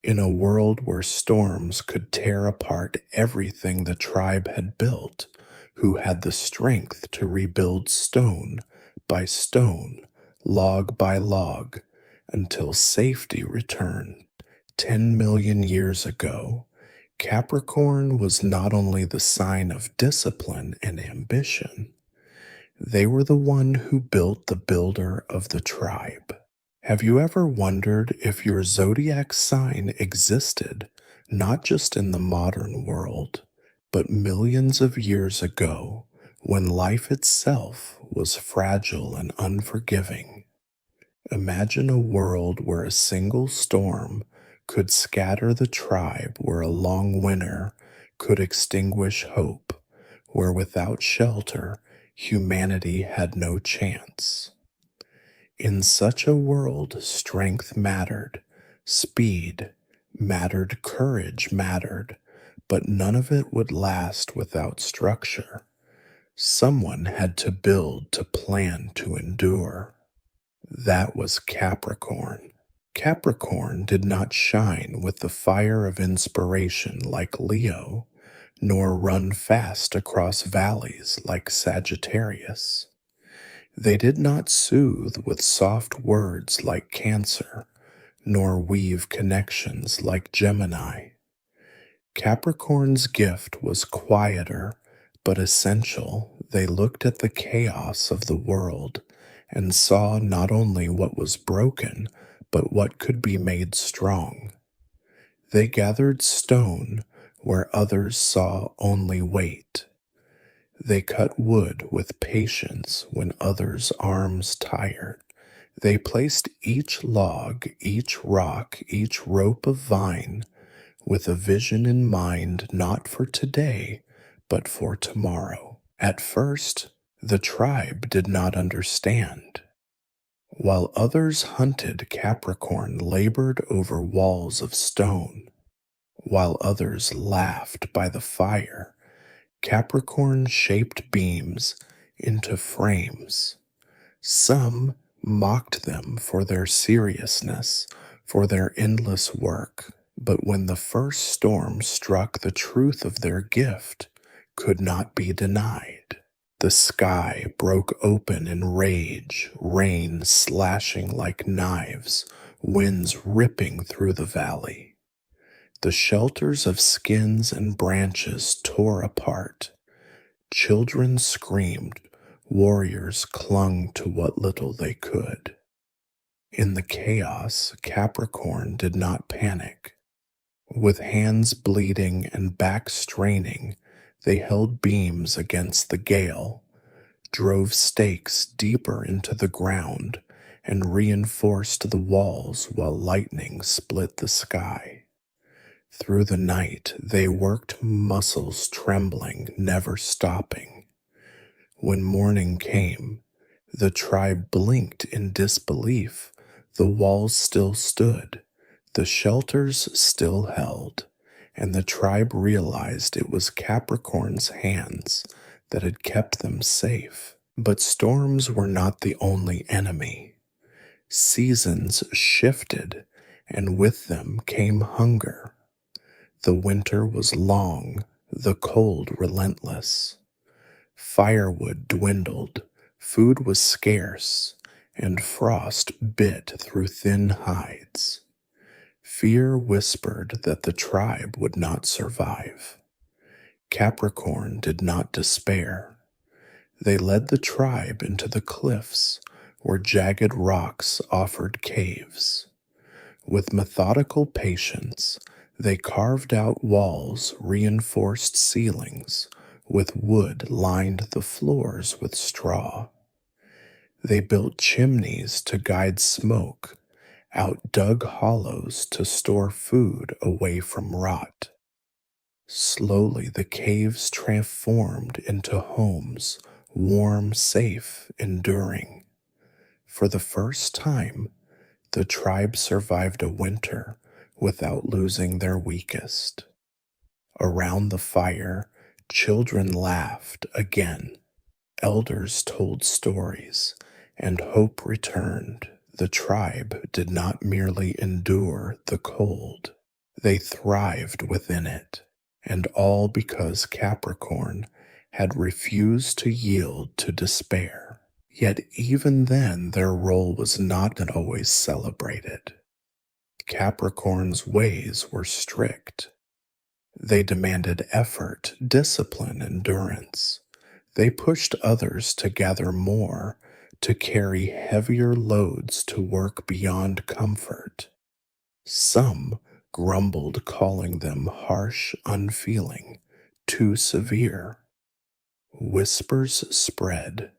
In a world where storms could tear apart everything the tribe had built, who had the strength to rebuild stone by stone, log by log, until safety returned 10 million years ago, Capricorn was not only the sign of discipline and ambition, they were the one who built the builder of the tribe. Have you ever wondered if your zodiac sign existed not just in the modern world, but millions of years ago when life itself was fragile and unforgiving? Imagine a world where a single storm could scatter the tribe, where a long winter could extinguish hope, where without shelter humanity had no chance. In such a world, strength mattered, speed mattered, courage mattered, but none of it would last without structure. Someone had to build, to plan, to endure. That was Capricorn. Capricorn did not shine with the fire of inspiration like Leo, nor run fast across valleys like Sagittarius. They did not soothe with soft words like Cancer, nor weave connections like Gemini. Capricorn's gift was quieter but essential. They looked at the chaos of the world and saw not only what was broken, but what could be made strong. They gathered stone where others saw only weight. They cut wood with patience when others' arms tired. They placed each log, each rock, each rope of vine with a vision in mind, not for today, but for tomorrow. At first, the tribe did not understand. While others hunted, Capricorn labored over walls of stone. While others laughed by the fire, Capricorn shaped beams into frames. Some mocked them for their seriousness, for their endless work, but when the first storm struck, the truth of their gift could not be denied. The sky broke open in rage, rain slashing like knives, winds ripping through the valley. The shelters of skins and branches tore apart. Children screamed, warriors clung to what little they could. In the chaos, Capricorn did not panic. With hands bleeding and back straining, they held beams against the gale, drove stakes deeper into the ground, and reinforced the walls while lightning split the sky. Through the night, they worked, muscles trembling, never stopping. When morning came, the tribe blinked in disbelief. The walls still stood, the shelters still held, and the tribe realized it was Capricorn's hands that had kept them safe. But storms were not the only enemy. Seasons shifted, and with them came hunger. The winter was long, the cold relentless. Firewood dwindled, food was scarce, and frost bit through thin hides. Fear whispered that the tribe would not survive. Capricorn did not despair. They led the tribe into the cliffs where jagged rocks offered caves. With methodical patience, they carved out walls, reinforced ceilings, with wood lined the floors with straw. They built chimneys to guide smoke, outdug hollows to store food away from rot. Slowly the caves transformed into homes, warm, safe, enduring. For the first time, the tribe survived a winter without losing their weakest. Around the fire, children laughed again. Elders told stories, and hope returned. The tribe did not merely endure the cold, They thrived within it, and all because Capricorn had refused to yield to despair. Yet even then, their role was not always celebrated. Capricorn's ways were strict. They demanded effort, discipline, endurance. They pushed others to gather more, to carry heavier loads, to work beyond comfort. Some grumbled, calling them harsh, unfeeling, too severe. Whispers spread.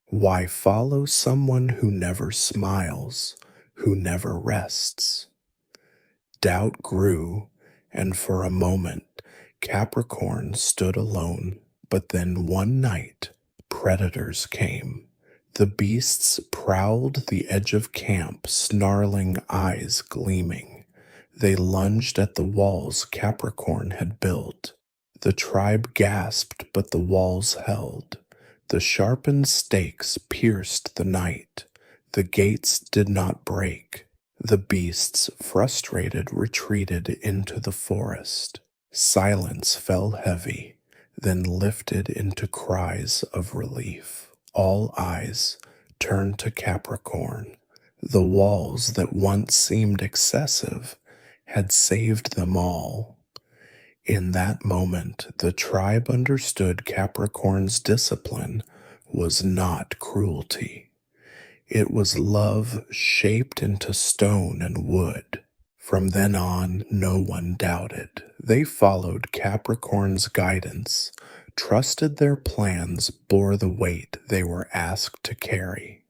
Why follow someone who never smiles, who never rests? Doubt grew, and for a moment Capricorn stood alone. But then one night, predators came. The beasts prowled the edge of camp, snarling, eyes gleaming. They lunged at the walls Capricorn had built. The tribe gasped, but the walls held. The sharpened stakes pierced the night. The gates did not break. The beasts, frustrated, retreated into the forest. Silence fell heavy, then lifted into cries of relief. All eyes turned to Capricorn. The walls that once seemed excessive had saved them all. In that moment, the tribe understood Capricorn's discipline was not cruelty. It was love shaped into stone and wood. From then on, no one doubted. They followed Capricorn's guidance, trusted their plans bore the weight they were asked to carry.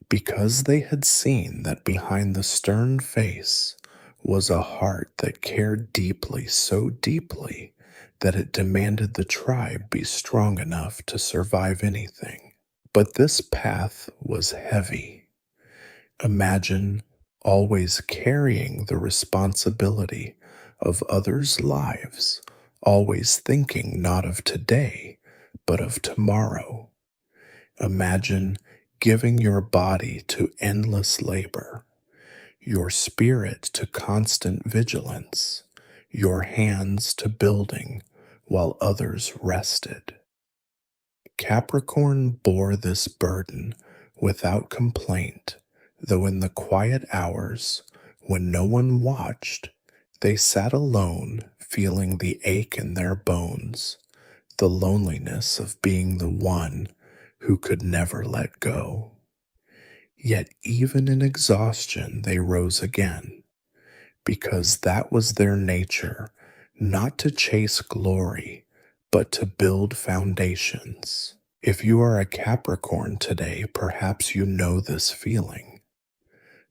Because they had seen that behind the stern face was a heart that cared deeply, so deeply that it demanded the tribe be strong enough to survive anything. But this path was heavy. Imagine always carrying the responsibility of others' lives, always thinking not of today, but of tomorrow. Imagine giving your body to endless labor, your spirit to constant vigilance, your hands to building while others rested. Capricorn bore this burden without complaint, though in the quiet hours, when no one watched, they sat alone, feeling the ache in their bones, the loneliness of being the one who could never let go. Yet even in exhaustion they rose again, because that was their nature, not to chase glory, but to build foundations. If you are a Capricorn today, perhaps you know this feeling.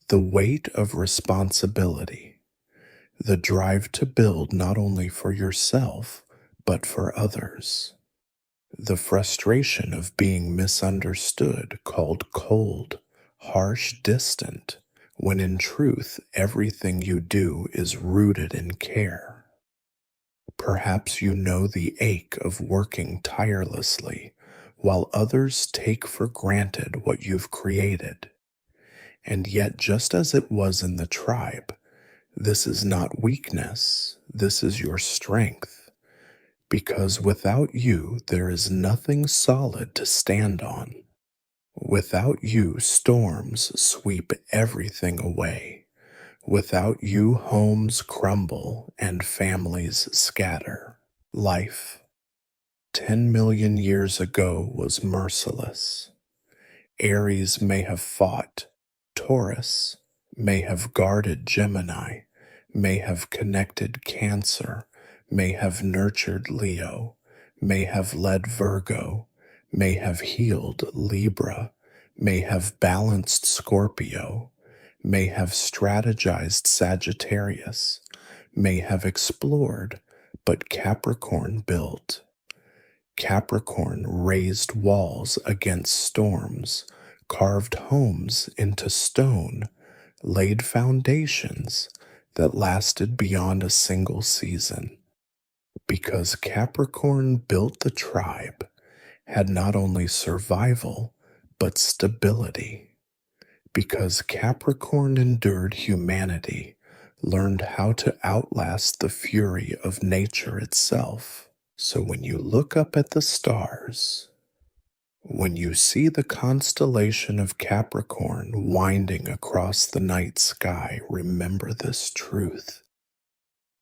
The weight of responsibility, the drive to build not only for yourself, but for others. The frustration of being misunderstood, called cold, harsh, distant, when in truth everything you do is rooted in care. Perhaps you know the ache of working tirelessly while others take for granted what you've created. And yet, just as it was in the tribe, this is not weakness, this is your strength. Because without you, there is nothing solid to stand on. Without you, storms sweep everything away. Without you, homes crumble and families scatter. Life, 10 million years ago, was merciless. Aries may have fought, Taurus may have guarded Gemini, may have connected Cancer, may have nurtured Leo, may have led Virgo, may have healed Libra, may have balanced Scorpio, may have strategized Sagittarius, may have explored, but Capricorn built. Capricorn raised walls against storms, carved homes into stone, laid foundations that lasted beyond a single season. Because Capricorn built the tribe, had not only survival, but stability. Because Capricorn endured humanity, learned how to outlast the fury of nature itself. So when you look up at the stars, when you see the constellation of Capricorn winding across the night sky, remember this truth.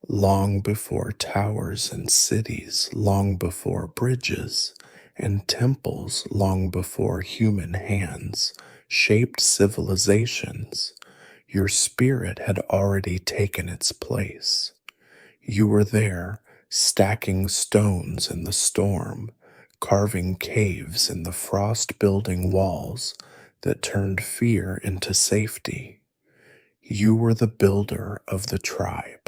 Long before towers and cities, long before bridges and temples, long before human hands shaped civilizations, your spirit had already taken its place. You were there, stacking stones in the storm, carving caves in the frost building walls that turned fear into safety. You were the builder of the tribe.